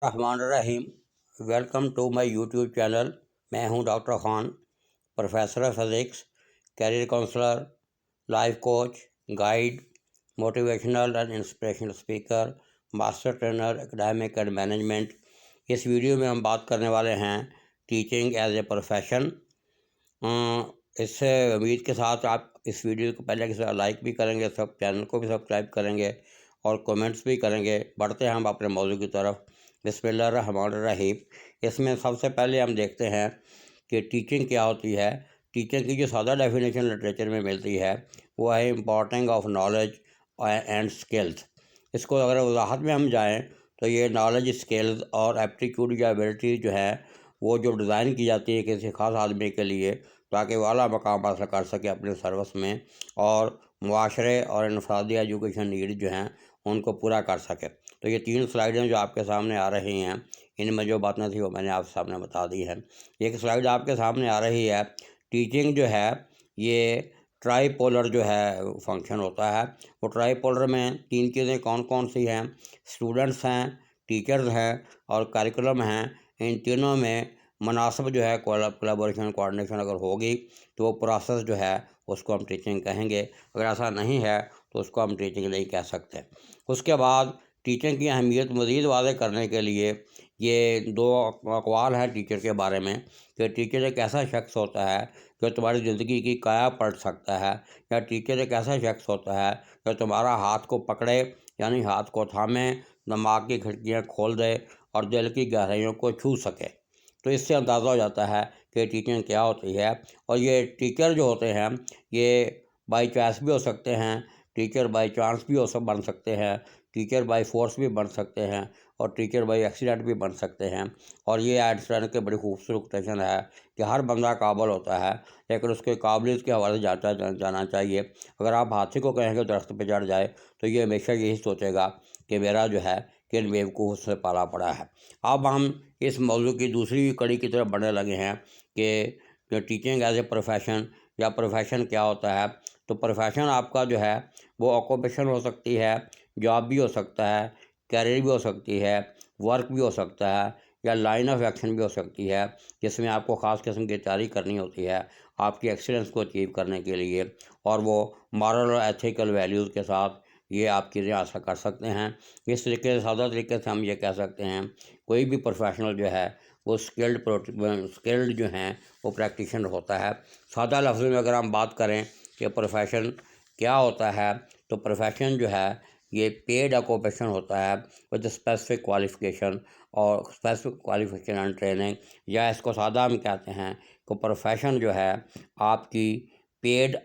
الرحمن الرحیم، welcome to my YouTube channel. میں ہوں doctor Khan, professor physics, career counsellor, life coach, guide, motivational and inspirational speaker, master trainer academic and management. اس video میں ہم بات کرنے والے ہیں ٹیچنگ ایز اے پروفیشن۔ اس سے امید کے ساتھ آپ اس ویڈیو کو پہلے کے لائک بھی کریں گے، سب چینل کو بھی سبسکرائب کریں گے اور کومنٹس بھی کریں گے۔ بڑھتے ہیں ہم اپنے موضوع کی طرف۔ بسم اللہ الرحمن الرحیم۔ اس میں سب سے پہلے ہم دیکھتے ہیں کہ ٹیچنگ کیا ہوتی ہے۔ ٹیچنگ کی جو سادہ ڈیفینیشن لٹریچر میں ملتی ہے وہ ہے importing of knowledge and skills. اس کو اگر وضاحت میں ہم جائیں تو یہ نالج، اسکلز اور ایپٹیٹیوڈ یا ایبلٹی جو ہے وہ جو ڈیزائن کی جاتی ہے کسی خاص آدمی کے لیے تاکہ وہ اعلیٰ مقام حاصل کر سکے اپنے سروس میں اور معاشرے اور انفرادی ایجوکیشن نیڈ جو ہیں ان کو پورا کر سکے۔ تو یہ 3 سلائیڈیں جو آپ کے سامنے آ رہی ہیں، ان میں جو باتیں تھیں وہ میں نے آپ سامنے بتا دی ہیں۔ ایک سلائیڈ آپ کے سامنے آ رہی ہے۔ ٹیچنگ جو ہے یہ ٹرائی پولر جو ہے فنکشن ہوتا ہے۔ وہ ٹرائی پولر میں 3 چیزیں کون کون سی ہیں؟ اسٹوڈنٹس ہیں، ٹیچرز ہیں اور کریکولم ہیں۔ ان تینوں میں مناسب جو ہے کولیبوریشن، کوآرڈینیشن اگر ہوگی تو وہ پروسیس جو ہے اس کو ہم ٹیچنگ کہیں گے۔ اگر ایسا نہیں ہے تو اس کو ہم ٹیچنگ نہیں کہہ سکتے۔ اس کے بعد ٹیچنگ کی اہمیت مزید واضح کرنے کے لیے یہ 2 اقوال ہیں ٹیچر کے بارے میں کہ ٹیچر ایک ایسا شخص ہوتا ہے جو تمہاری زندگی کی کایا پلٹ سکتا ہے، یا ٹیچر ایک ایسا شخص ہوتا ہے جو تمہارا ہاتھ کو پکڑے، یعنی ہاتھ کو تھامے، دماغ کی کھڑکیاں کھول دے اور دل کی گہرائیوں کو چھو سکے۔ تو اس سے اندازہ ہو جاتا ہے کہ ٹیچنگ کیا ہوتی ہے۔ اور یہ ٹیچر جو ہوتے ہیں یہ بائی چوائس بھی ہو سکتے ہیں، ٹیچر بائی چانس بھی بن سکتے ہیں، ٹیچر بائی فورس بھی بن سکتے ہیں اور ٹیچر بائی ایکسیڈنٹ بھی بن سکتے ہیں۔ اور یہ آئنسٹائن کے بڑی خوبصورت کوٹیشن ہے کہ ہر بندہ قابل ہوتا ہے لیکن اس کے قابلیت کے حوالے سے جانا چاہیے۔ اگر آپ ہاتھی کو کہیں گے درخت پہ چڑھ جائے تو یہ ہمیشہ یہی سوچے گا کہ میرا جو ہے کن بیوقوف سے پالا پڑا ہے۔ اب ہم اس موضوع کی دوسری کڑی کی طرف بڑھنے لگے ہیں کہ ٹیچنگ ایز اے پروفیشن یا پروفیشن کیا ہوتا ہے۔ تو پروفیشن آپ کا جو ہے وہ آکوپیشن ہو سکتی ہے، جاب بھی ہو سکتا ہے، کیریئر بھی ہو سکتی ہے، ورک بھی ہو سکتا ہے، یا لائن آف ایکشن بھی ہو سکتی ہے جس میں آپ کو خاص قسم کی تیاری کرنی ہوتی ہے آپ کی ایکسیلنس کو اچیو کرنے کے لیے، اور وہ مارل اور ایتھیکل ویلیوز کے ساتھ یہ آپ چیزیں حاصل کر سکتے ہیں۔ اس طریقے سے سادہ طریقے سے ہم یہ کہہ سکتے ہیں کوئی بھی پروفیشنل جو ہے وہ اسکلڈ جو ہیں وہ پریکٹیشنر ہوتا ہے۔ سادہ لفظوں میں اگر ہم بات کریں کہ پروفیشن کیا ہوتا ہے تو پروفیشن جو ہے یہ پیڈ آکوپیشن ہوتا ہے ود اسپیسیفک کوالیفیکیشن اور اسپیسیفک کوالیفیکیشن اینڈ ٹریننگ، یا اس کو سادہ ہم کہتے ہیں کہ پروفیشن جو ہے آپ کی پیڈ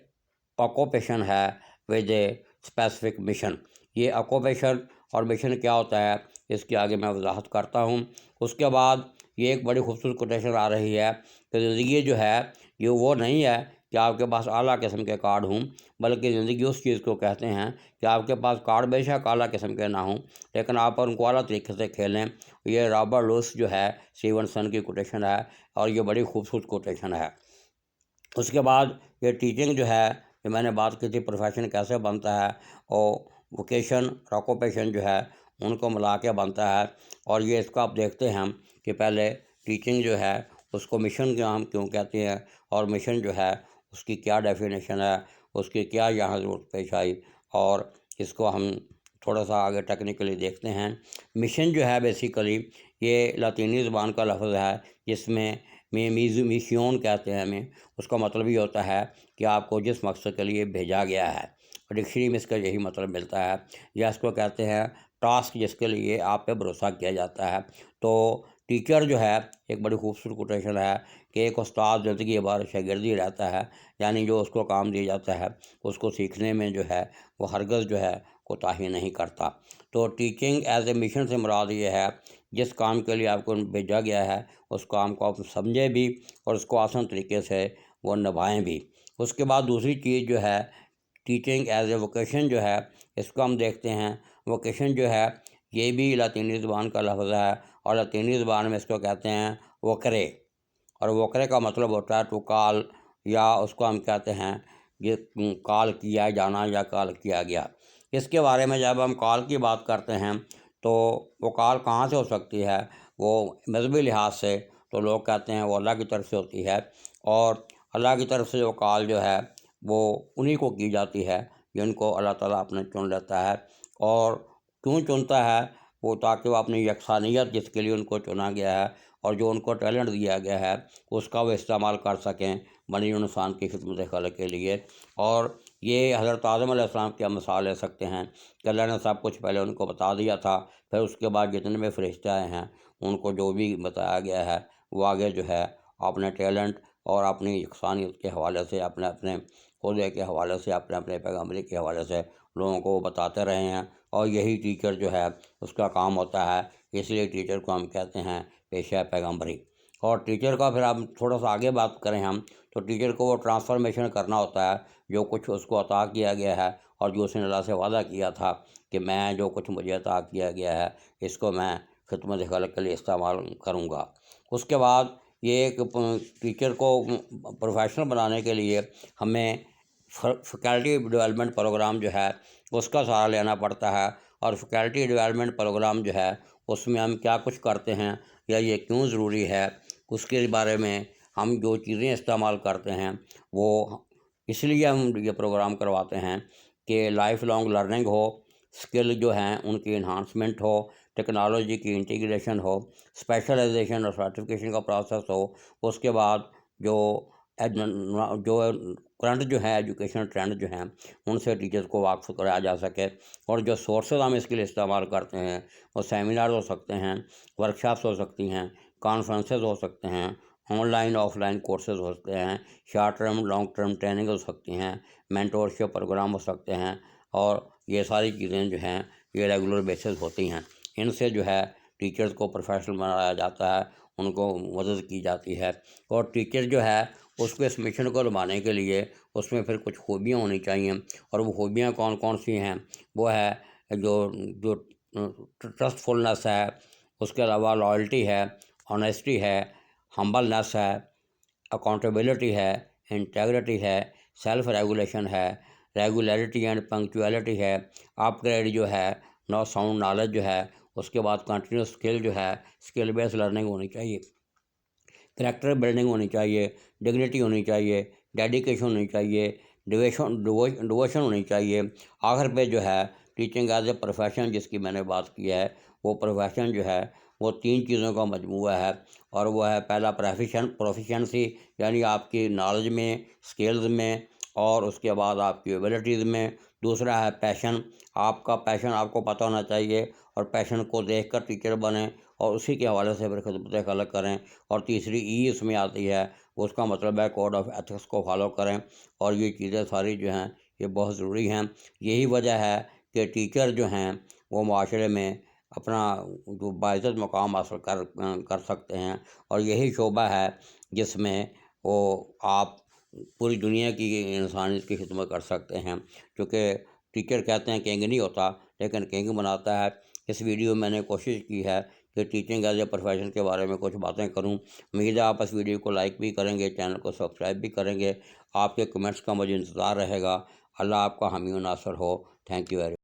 آکوپیشن ہے ود اے اسپیسیفک مشن۔ یہ آکوپیشن اور مشن کیا ہوتا ہے اس کی آگے میں وضاحت کرتا ہوں۔ اس کے بعد یہ ایک بڑی خوبصورت کوٹیشن آ رہی ہے کہ زندگی جو ہے یہ وہ نہیں ہے کہ آپ کے پاس اعلیٰ قسم کے کارڈ ہوں، بلکہ زندگی اس چیز کو کہتے ہیں کہ آپ کے پاس کارڈ بے شک اعلیٰ قسم کے نہ ہوں لیکن آپ ان کو اعلیٰ طریقے سے کھیلیں۔ یہ رابرٹ لوئس جو ہے اسٹیونسن کی کوٹیشن ہے اور یہ بڑی خوبصورت کوٹیشن ہے۔ اس کے بعد یہ ٹیچنگ جو ہے کہ میں نے بات کی تھی پروفیشن کیسے بنتا ہے، اور ووکیشن اور آکوپیشن جو ہے ان کو ملا کے بنتا ہے۔ اور یہ اس کو آپ دیکھتے ہیں کہ پہلے ٹیچنگ جو ہے اس کو مشن کا ہم کیوں کہتے ہیں، اور مشن جو ہے اس کی کیا ڈیفینیشن ہے، اس کی کیا یہاں ضرورت پیش آئی، اور اس کو ہم تھوڑا سا آگے ٹیکنیکلی دیکھتے ہیں۔ مشن جو ہے بیسیکلی یہ لاطینی زبان کا لفظ ہے جس میں میشیون کہتے ہیں ہمیں۔ اس کا مطلب یہ ہوتا ہے کہ آپ کو جس مقصد کے لیے بھیجا گیا ہے، ڈکشنری میں اس کا یہی مطلب ملتا ہے، یا اس کو کہتے ہیں ٹاسک جس کے لیے آپ پہ بھروسہ کیا جاتا ہے۔ تو ٹیچر جو ہے ایک بڑی خوبصورت کوٹیشن ہے کہ ایک استاد زندگی بھر شاگردی رہتا ہے، یعنی جو اس کو کام دیا جاتا ہے اس کو سیکھنے میں جو ہے وہ ہرگز جو ہے کوتاہی نہیں کرتا۔ تو ٹیچنگ ایز اے مشن سے مراد یہ ہے جس کام کے لیے آپ کو بھیجا گیا ہے اس کام کو آپ سمجھیں بھی اور اس کو آسان طریقے سے وہ نبھائیں بھی۔ اس کے بعد دوسری چیز جو ہے ٹیچنگ ایز اے ووکیشن جو ہے اس کو ہم دیکھتے ہیں۔ ووکیشن جو ہے یہ بھی لاطینی زبان کا لفظ ہے اور لاطینی زبان میں اس کو کہتے ہیں ووکرے، اور ووکرے کا مطلب ہوتا ہے ٹو کال، یا اس کو ہم کہتے ہیں یہ کال کیا جانا یا کال کیا گیا۔ اس کے بارے میں جب ہم کال کی بات کرتے ہیں تو وہ کال کہاں سے ہو سکتی ہے؟ وہ مذہبی لحاظ سے تو لوگ کہتے ہیں وہ اللہ کی طرف سے ہوتی ہے، اور اللہ کی طرف سے جو کال جو ہے وہ انہی کو کی جاتی ہے جن کو اللہ تعالیٰ اپنے چن لیتا ہے۔ اور کیوں چنتا ہے؟ وہ تاکہ وہ اپنی یکسانیت جس کے لیے ان کو چنا گیا ہے اور جو ان کو ٹیلنٹ دیا گیا ہے اس کا وہ استعمال کر سکیں بنی انسان کی خدمت خلق کے لیے۔ اور یہ حضرت آدم علیہ السلام کی ہم مثال لے سکتے ہیں کہ اللہ نے سب کچھ پہلے ان کو بتا دیا تھا، پھر اس کے بعد جتنے بھی فرشتے آئے ہیں ان کو جو بھی بتایا گیا ہے وہ آگے جو ہے اپنے ٹیلنٹ اور اپنی یکسانیت کے حوالے سے، اپنے اپنے عہدے کے حوالے سے، اپنے اپنے پیغمبری کے حوالے سے لوگوں کو وہ بتاتے رہے ہیں، اور یہی ٹیچر جو ہے اس کا کام ہوتا ہے۔ اس لیے ٹیچر کو ہم کہتے ہیں پیشہ پیغمبری۔ اور ٹیچر کا پھر ہم تھوڑا سا آگے بات کریں ہم تو ٹیچر کو وہ ٹرانسفارمیشن کرنا ہوتا ہے جو کچھ اس کو عطا کیا گیا ہے اور جو اس نے اللہ سے وعدہ کیا تھا کہ میں جو کچھ مجھے عطا کیا گیا ہے اس کو میں خدمت خلق کے لیے استعمال کروں گا۔ اس کے بعد یہ ایک ٹیچر کو پروفیشنل بنانے کے لیے ہمیں فیکلٹی ڈیولپمنٹ پروگرام جو ہے اس کا سہارا لینا پڑتا ہے، اور فیکلٹی ڈیولپمنٹ پروگرام جو ہے اس میں ہم کیا کچھ کرتے ہیں یا یہ کیوں ضروری ہے، اس کے بارے میں ہم جو چیزیں استعمال کرتے ہیں وہ اس لیے ہم یہ پروگرام کرواتے ہیں کہ لائف لانگ لرننگ ہو، اسکل جو ہیں ان کی انہانسمنٹ ہو، ٹیکنالوجی کی انٹیگریشن ہو، اسپیشلائزیشن اور سرٹیفکیشن کا پروسیس ہو۔ اس کے بعد جو کرنٹ جو ہے ایجوکیشن ٹرینڈ جو ہیں ان سے ٹیچرز کو واقف کرایا جا سکے۔ اور جو سورسز ہم اس کے لیے استعمال کرتے ہیں وہ سیمینار ہو سکتے ہیں، ورکشاپس ہو سکتی ہیں، کانفرنسز ہو سکتے ہیں، online offline courses ہو سکتے ہیں، short term long term training ہو سکتی ہیں، مینٹورشپ پروگرام ہو سکتے ہیں، اور یہ ساری چیزیں جو ہیں یہ ریگولر بیسز ہوتی ہیں۔ ان سے جو ہے ٹیچرز کو پروفیشنل بنایا جاتا ہے، ان کو مدد کی جاتی ہے۔ اور ٹیچر جو ہے اس کو اس مشن کو نبھانے کے لیے اس میں پھر کچھ خوبیاں ہونی چاہیے، اور وہ خوبیاں کون کون سی ہیں؟ وہ ہے جو ٹرسٹ فلنس ہے، اس کے علاوہ لائلٹی ہے، آنیسٹی ہے، ہمبلنس ہے، اکاؤنٹیبلٹی ہے، انٹیگریٹی ہے، سیلف ریگولیشن ہے، ریگولیرٹی اینڈ پنکچویلٹی ہے، اپ گریڈ جو ہے، نو ساؤنڈ نالج جو ہے، اس کے بعد کنٹینیوس اسکل جو ہے، اسکل بیس لرننگ ہونی چاہیے، کریکٹر بلڈنگ ہونی چاہیے، ڈگنیٹی ہونی چاہیے، ڈیڈیکیشن ہونی چاہیے، ڈیووشن ہونی چاہیے۔ آخر پہ جو ہے ٹیچنگ ایز اے پروفیشن جس کی میں نے بات کی ہے، وہ پروفیشن جو ہے وہ 3 چیزوں کا مجموعہ ہے، اور وہ ہے پہلا پروفیشنسی، یعنی آپ کی نالج میں، اسکلز میں، اور اس کے بعد آپ کی ایبلٹیز میں۔ دوسرا ہے پیشن، آپ کا پیشن آپ کو پتہ ہونا چاہیے، اور پیشن کو دیکھ کر ٹیچر بنیں اور اسی کے حوالے سے پھر خدمت خلق کریں۔ اور تیسری ای اس میں آتی ہے، اس کا مطلب ہے کوڈ آف ایتھکس کو فالو کریں، اور یہ چیزیں ساری جو ہیں یہ بہت ضروری ہیں۔ یہی وجہ ہے کہ ٹیچر جو ہیں وہ معاشرے میں اپنا جو باعزت مقام حاصل کر سکتے ہیں، اور یہی شعبہ ہے جس میں وہ آپ پوری دنیا کی انسانیت کی خدمت کر سکتے ہیں، کیونکہ ٹیچر کہتے ہیں کنگ نہیں ہوتا لیکن کنگ بناتا ہے۔ اس ویڈیو میں میں نے کوشش کی ہے کہ ٹیچنگ ایز اے پروفیشن کے بارے میں کچھ باتیں کروں۔ امید ہے آپ اس ویڈیو کو لائک بھی کریں گے، چینل کو سبسکرائب بھی کریں گے۔ آپ کے کمنٹس کا مجھے انتظار رہے گا۔ اللہ آپ کا حامی و ناصر ہو۔ Thank you very